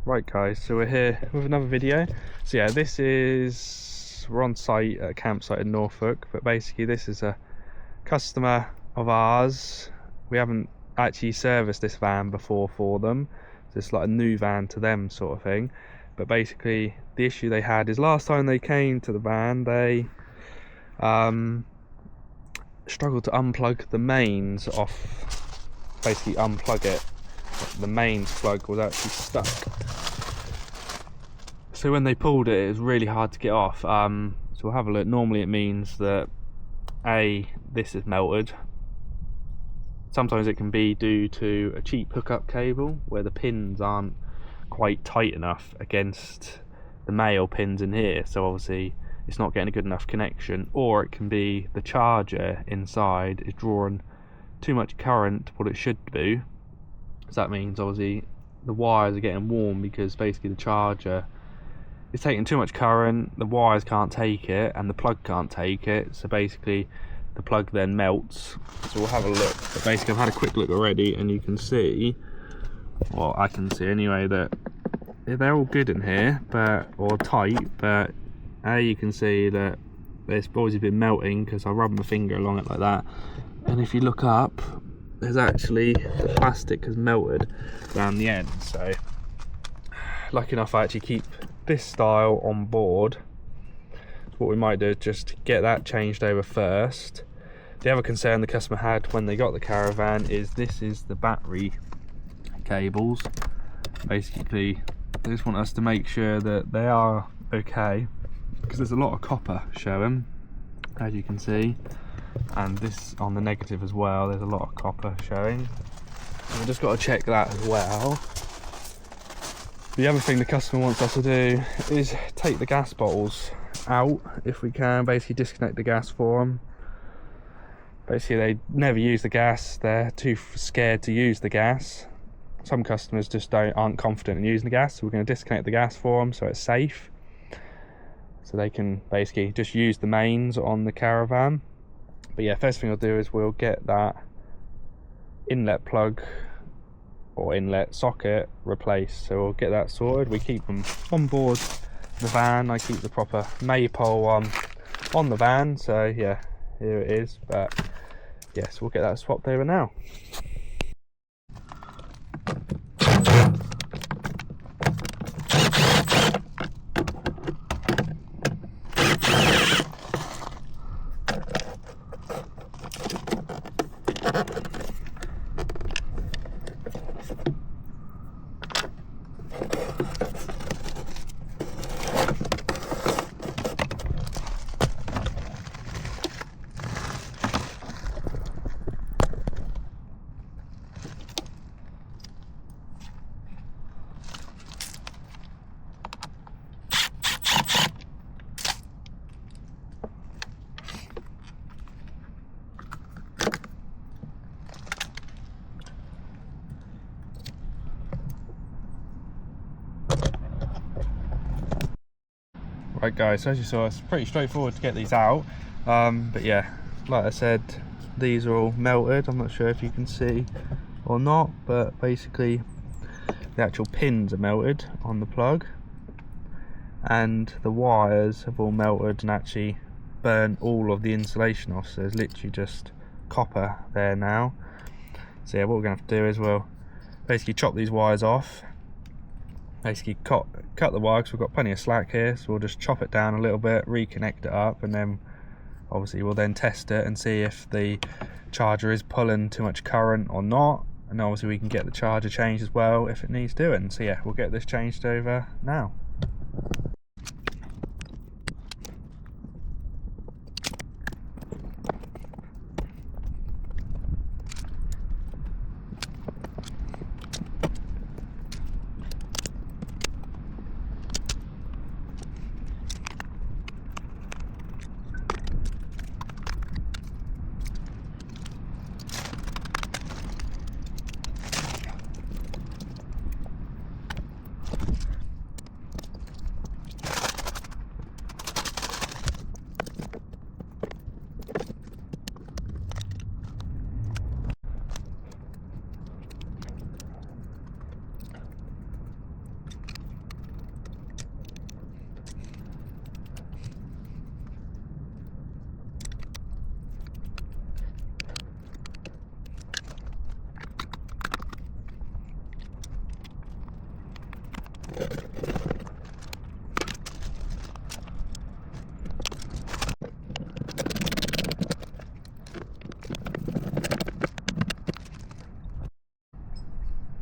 Right guys, so we're here with another video. So yeah, we're on site at a campsite in Norfolk, but basically this is a customer of ours. We haven't actually serviced this van before for them, so it's like a new van to them sort of thing. But basically the issue they had is last time they came to the van, they struggled to unplug the mains off, basically unplug it. The mains plug was actually stuck. So when they pulled it, it was really hard to get off. So we'll have a look. Normally it means that this is melted. Sometimes it can be due to a cheap hookup cable where the pins aren't quite tight enough against the male pins in here, so obviously it's not getting a good enough connection. Or it can be the charger inside is drawing too much current to what it should do. So that means obviously the wires are getting warm because basically the charger is taking too much current, the wires can't take it and the plug can't take it, so basically the plug then melts. So we'll have a look. But basically I've had a quick look already and you can see, well I can see anyway, that they're all good in here, or tight, but you can see that it's obviously been melting because I rubbed my finger along it like that, and if you look up, there's actually the plastic has melted around the end. So lucky enough I actually keep this style on board. What we might do is just get that changed over first. The other concern the customer had when they got the Caravan is this is the battery cables. Basically they just want us to make sure that they are okay, because there's a lot of copper showing, as you can see, and this on the negative as well, there's a lot of copper showing. So we've just got to check that as well. The other thing the customer wants us to do is take the gas bottles out if we can, basically disconnect the gas for them. Basically they never use the gas, they're too scared to use the gas. Some customers just aren't confident in using the gas, so we're going to disconnect the gas for them so it's safe, so they can basically just use the mains on the Caravan. But yeah, first thing I'll do is we'll get that inlet plug or inlet socket replaced, so we'll get that sorted. We keep them on board the van. I keep the proper maypole on the van, so yeah, here it is. But yes, we'll get that swapped over now. Right guys, so as you saw, it's pretty straightforward to get these out, but yeah, like I said, these are all melted. I'm not sure if you can see or not, but basically the actual pins are melted on the plug and the wires have all melted and actually burnt all of the insulation off, so there's literally just copper there now. So yeah, what we're going to have to do is we'll basically chop these wires off, basically cut the wire because we've got plenty of slack here, so we'll just chop it down a little bit, reconnect it up, and then obviously we'll then test it and see if the charger is pulling too much current or not, and obviously we can get the charger changed as well if it needs doing. So yeah, we'll get this changed over now.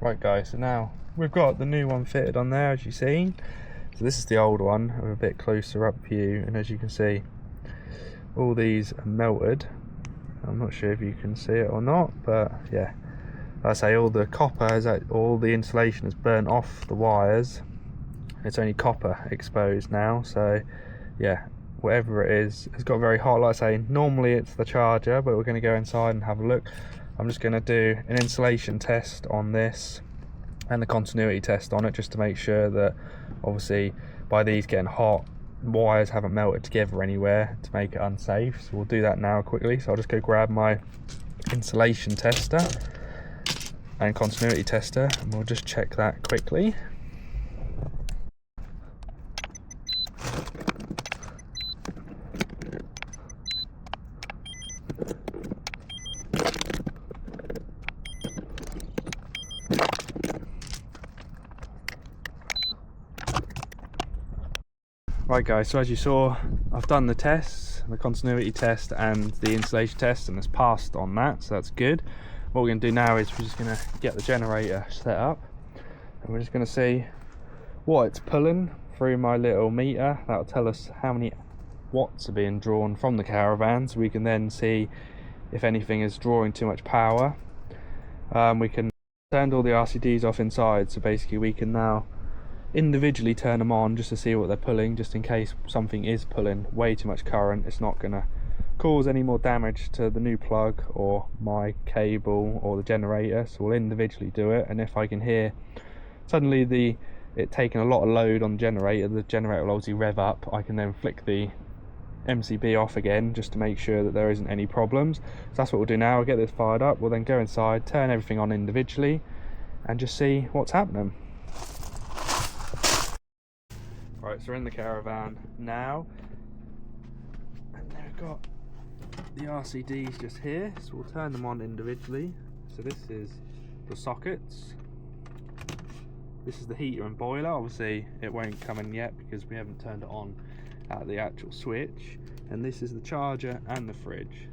Right guys, so now we've got the new one fitted on there, as you've seen. So this is the old one. I'm a bit closer up view, and as you can see, all these are melted. I'm not sure if you can see it or not, but yeah, like I say, all the copper is all the insulation has burnt off the wires. It's only copper exposed now, so yeah, whatever it is, it's got very hot. Like I say, normally it's the charger, but we're going to go inside and have a look. I'm just going to do an insulation test on this and the continuity test on it, just to make sure that obviously by these getting hot, wires haven't melted together anywhere to make it unsafe. So we'll do that now quickly. So I'll just go grab my insulation tester and continuity tester, and we'll just check that quickly. Right guys, so as you saw, I've done the tests, the continuity test and the insulation test, and it's passed on that, so that's good. What we're going to do now is we're just going to get the generator set up, and we're just going to see what it's pulling through my little meter. That'll tell us how many watts are being drawn from the caravan, so we can then see if anything is drawing too much power. We can turn all the RCDs off inside, so basically we can now individually turn them on just to see what they're pulling, just in case something is pulling way too much current. It's not going to cause any more damage to the new plug or my cable or the generator, so we'll individually do it. And if I can hear suddenly it taking a lot of load on the generator will obviously rev up. I can then flick the MCB off again just to make sure that there isn't any problems. So that's what we'll do now. We'll get this fired up, we'll then go inside, turn everything on individually and just see what's happening. Right, so we're in the caravan now, and they've got the RCDs just here, so we'll turn them on individually. So this is the sockets, this is the heater and boiler. Obviously it won't come in yet because we haven't turned it on at the actual switch, and this is the charger and the fridge.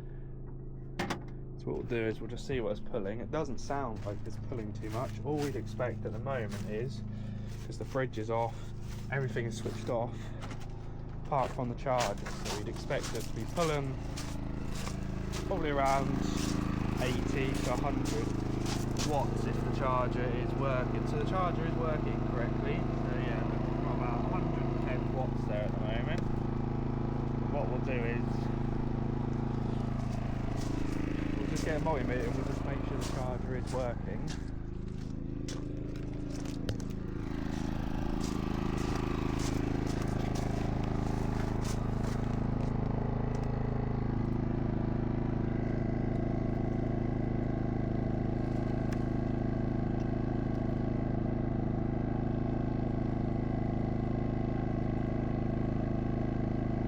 So what we'll do is we'll just see what it's pulling. It doesn't sound like it's pulling too much. All we'd expect at the moment is, because the fridge is off, everything is switched off apart from the charger, so we'd expect it to be pulling probably around 80 to 100 watts if the charger is working. So the charger is working correctly, so yeah, we've got about 110 watts there at the moment. What we'll do is we'll just get a multimeter and we'll just make sure the charger is working.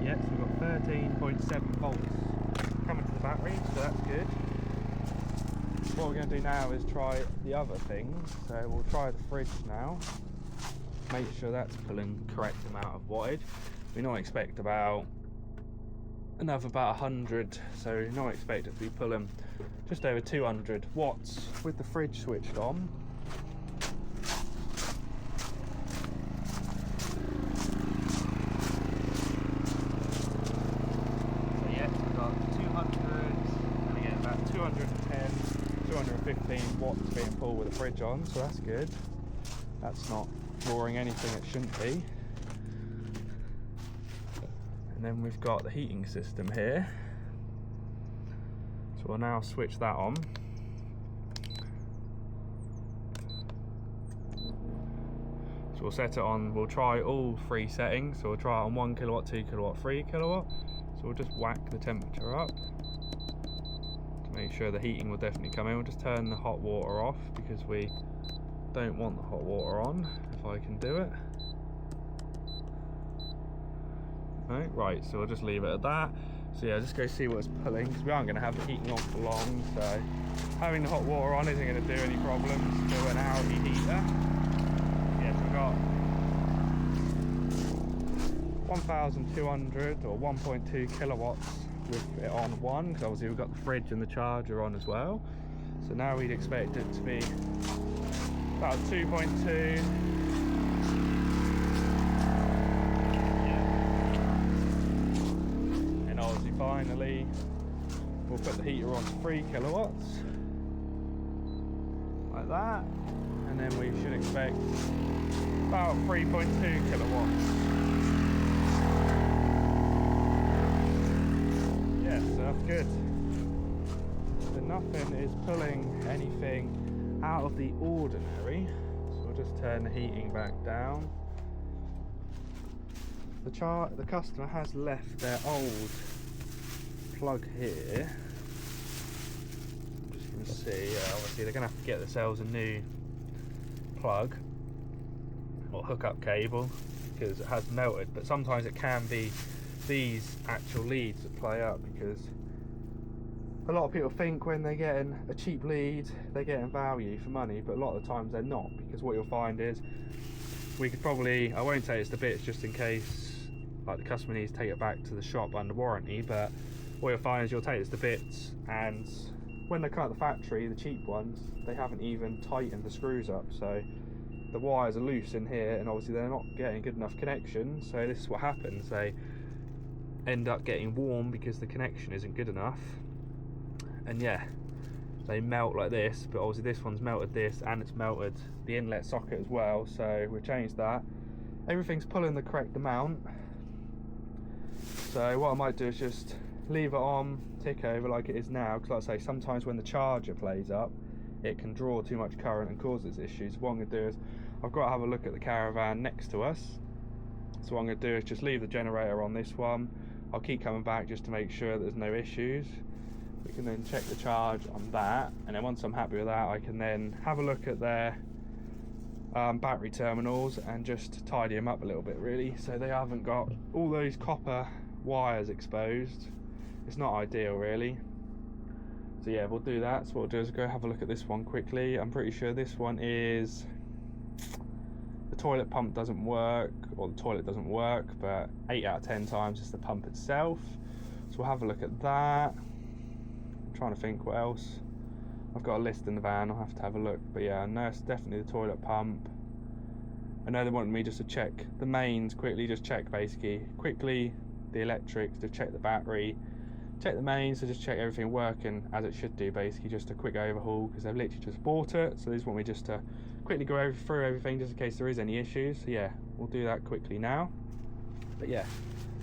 Yes, we've got 13.7 volts coming to the battery, so that's good. What we're going to do now is try the other things. So we'll try the fridge now, make sure that's pulling the correct amount of wattage. We not expect about 100, so we not expect it to be pulling just over 200 watts with the fridge switched on. So yes, we've got 200, and again about 210, 215 watts being pulled with the fridge on, so that's good. That's not drawing anything it shouldn't be. And then we've got the heating system here, so we'll now switch that on. So we'll set it on, we'll try all three settings. So we'll try it on 1 kilowatt, 2 kilowatt, 3 kilowatt. So we'll just whack the temperature up to make sure the heating will definitely come in. We'll just turn the hot water off because we don't want the hot water on, if I can do it. Right, so we'll just leave it at that. So yeah, just go see what it's pulling, because we aren't going to have the heating on for long, so having the hot water on isn't going to do any problems to an hourly heater. Yes, we've got 1,200 or 1.2 kilowatts with it on one, because obviously we've got the fridge and the charger on as well. So now we'd expect it to be about 2.2. And obviously finally we'll put the heater on to 3 kilowatts like that, and then we should expect about 3.2 kilowatts. Yeah, so that's good. So nothing is pulling anything out of the ordinary. So we'll just turn the heating back down. The customer has left their old plug here. I'm just going to see, obviously they're going to have to get themselves a new plug or hookup cable because it has melted, but sometimes it can be these actual leads that play up, because a lot of people think when they're getting a cheap lead they're getting value for money, but a lot of the times they're not, because what you'll find is we could probably, I won't take it's to bits just in case like the customer needs to take it back to the shop under warranty, but what you'll find is you'll take this to bits, and when they come out the factory, the cheap ones, they haven't even tightened the screws up, so the wires are loose in here, and obviously they're not getting good enough connection. So this is what happens, they end up getting warm because the connection isn't good enough, and yeah, they melt like this. But obviously this one's melted this, and it's melted the inlet socket as well, so we've changed that. Everything's pulling the correct amount, so what I might do is just leave it on, tick over like it is now, because like I say, sometimes when the charger plays up it can draw too much current and causes issues. What I'm going to do is, I've got to have a look at the Caravan next to us, so what I'm going to do is just leave the generator on this one. I'll keep coming back just to make sure there's no issues. We can then check the charge on that, and then once I'm happy with that I can then have a look at their battery terminals and just tidy them up a little bit really, so they haven't got all those copper wires exposed. It's not ideal really. So yeah, we'll do that. So what we'll do is go have a look at this one quickly. I'm pretty sure this one is, the toilet pump doesn't work, or the toilet doesn't work, but 8 out of 10 times it's the pump itself. So we'll have a look at that. I'm trying to think what else. I've got a list in the van, I'll have to have a look. But yeah, I know it's definitely the toilet pump. I know they wanted me just to check the mains quickly, just check basically quickly the electrics, to check the battery, check the mains, to just check everything working as it should do, basically just a quick overhaul, because they've literally just bought it, so they just want me just to quickly go through everything just in case there is any issues. So yeah, we'll do that quickly now. But yeah,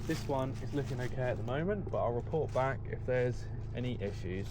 this one is looking okay at the moment, but I'll report back if there's any issues.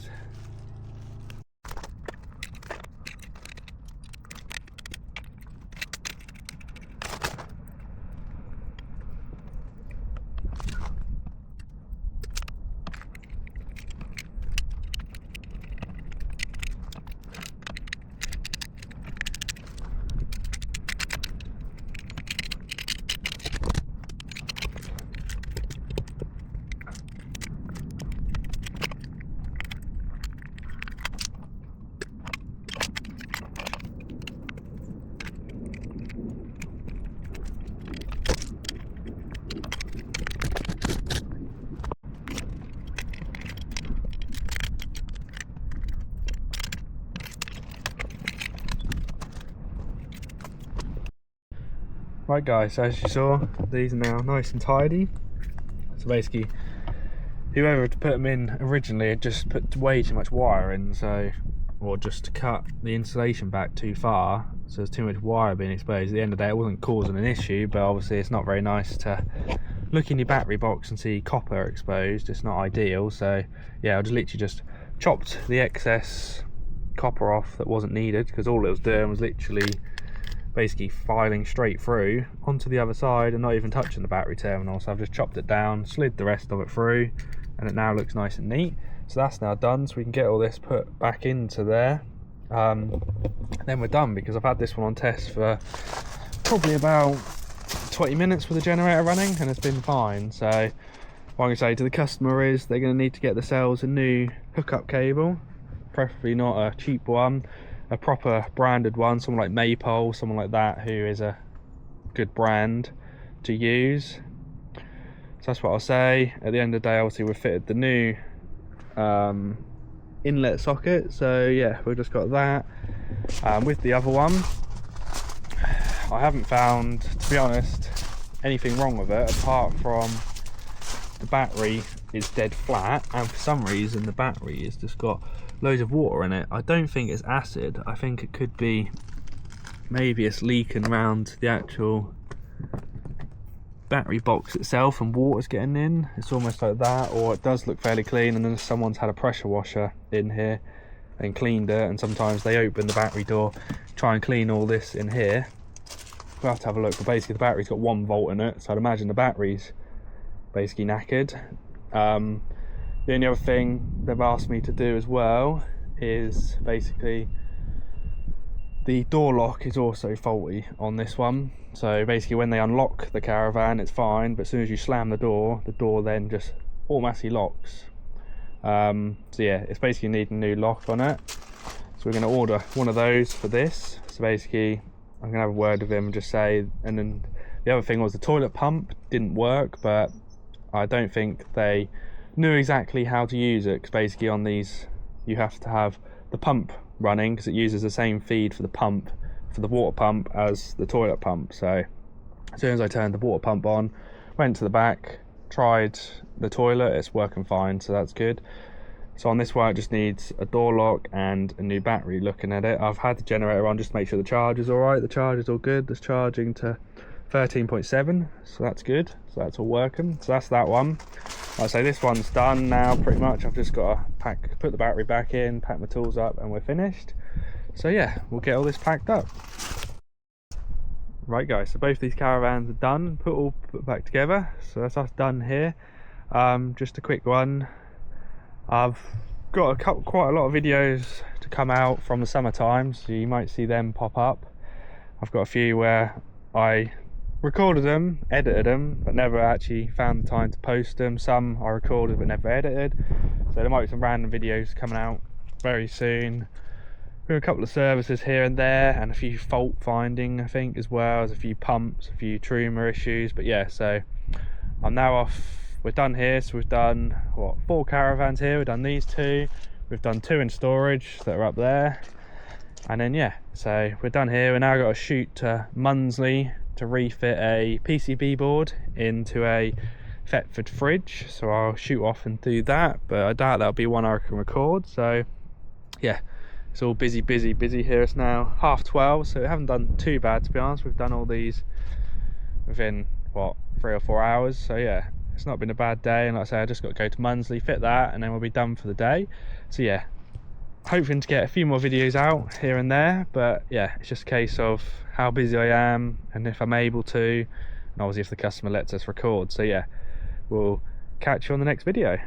Right guys, so as you saw, these are now nice and tidy. So basically, whoever had put them in originally had just put way too much wire in, so, or just cut the insulation back too far, so there's too much wire being exposed. At the end of the day, it wasn't causing an issue, but obviously it's not very nice to look in your battery box and see copper exposed. It's not ideal. So yeah, I just literally just chopped the excess copper off that wasn't needed, because all it was doing was literally basically filing straight through onto the other side and not even touching the battery terminal. So I've just chopped it down, slid the rest of it through, and it now looks nice and neat. So that's now done, so we can get all this put back into there. Then we're done, because I've had this one on test for probably about 20 minutes with the generator running, and it's been fine. So what I'm going to say to the customer is they're going to need to get themselves a new hookup cable, preferably not a cheap one, a proper branded one, someone like Maypole, someone like that who is a good brand to use. So that's what I'll say. At the end of the day, obviously we've fitted the new inlet socket, so yeah, we've just got that with the other one. I haven't found, to be honest, anything wrong with it apart from the battery is dead flat, and for some reason the battery has just got loads of water in it. I don't think it's acid. I think it could be, maybe it's leaking around the actual battery box itself and water's getting in. It's almost like that, or it does look fairly clean and then someone's had a pressure washer in here and cleaned it, and sometimes they open the battery door, try and clean all this in here. We'll have to have a look, but basically the battery's got 1 volt in it, so I'd imagine the battery's basically knackered. The only other thing they've asked me to do as well is basically the door lock is also faulty on this one. So basically when they unlock the Caravan it's fine, but as soon as you slam the door then just automatically locks. So yeah, it's basically needing a new lock on it. So we're going to order one of those for this. So basically I'm going to have a word with him and just say, and then the other thing was the toilet pump didn't work, but I don't think they knew exactly how to use it, because basically on these you have to have the pump running because it uses the same feed for the pump, for the water pump, as the toilet pump. So as soon as I turned the water pump on, went to the back, tried the toilet, it's working fine, so that's good. So on this one it just needs a door lock and a new battery. Looking at it, I've had the generator on just to make sure the charge is alright. The charge is all good, it's charging to 13.7, so that's good, so that's all working. So that's that one. Like I say, this one's done now pretty much. I've just got to put the battery back in, pack my tools up, and we're finished. So yeah, we'll get all this packed up. Right guys, so both these Caravans are done, put back together, so that's us done here. Just a quick one, I've got quite a lot of videos to come out from the summertime, so you might see them pop up. I've got a few where I recorded them, edited them, but never actually found the time to post them. Some I recorded but never edited, so there might be some random videos coming out very soon. We've got a couple of services here and there, and a few fault finding I think as well, as a few pumps, a few truma issues. But yeah, so I'm now off. We're done here, so we've done what, 4 Caravans here. We've done these 2, we've done 2 in storage that are up there, and then yeah, so we're done here. We're now got to shoot to Munsley to refit a PCB board into a Thetford fridge, so I'll shoot off and do that, but I doubt that'll be one I can record. So yeah, it's all busy here. It's now 12:30, so we haven't done too bad, to be honest. We've done all these within what, 3 or 4 hours, so yeah, it's not been a bad day. And like I say, I just got to go to Munsley, fit that, and then we'll be done for the day. So yeah, hoping to get a few more videos out here and there, but yeah, it's just a case of how busy I am and if I'm able to, and obviously if the customer lets us record. So yeah, we'll catch you on the next video.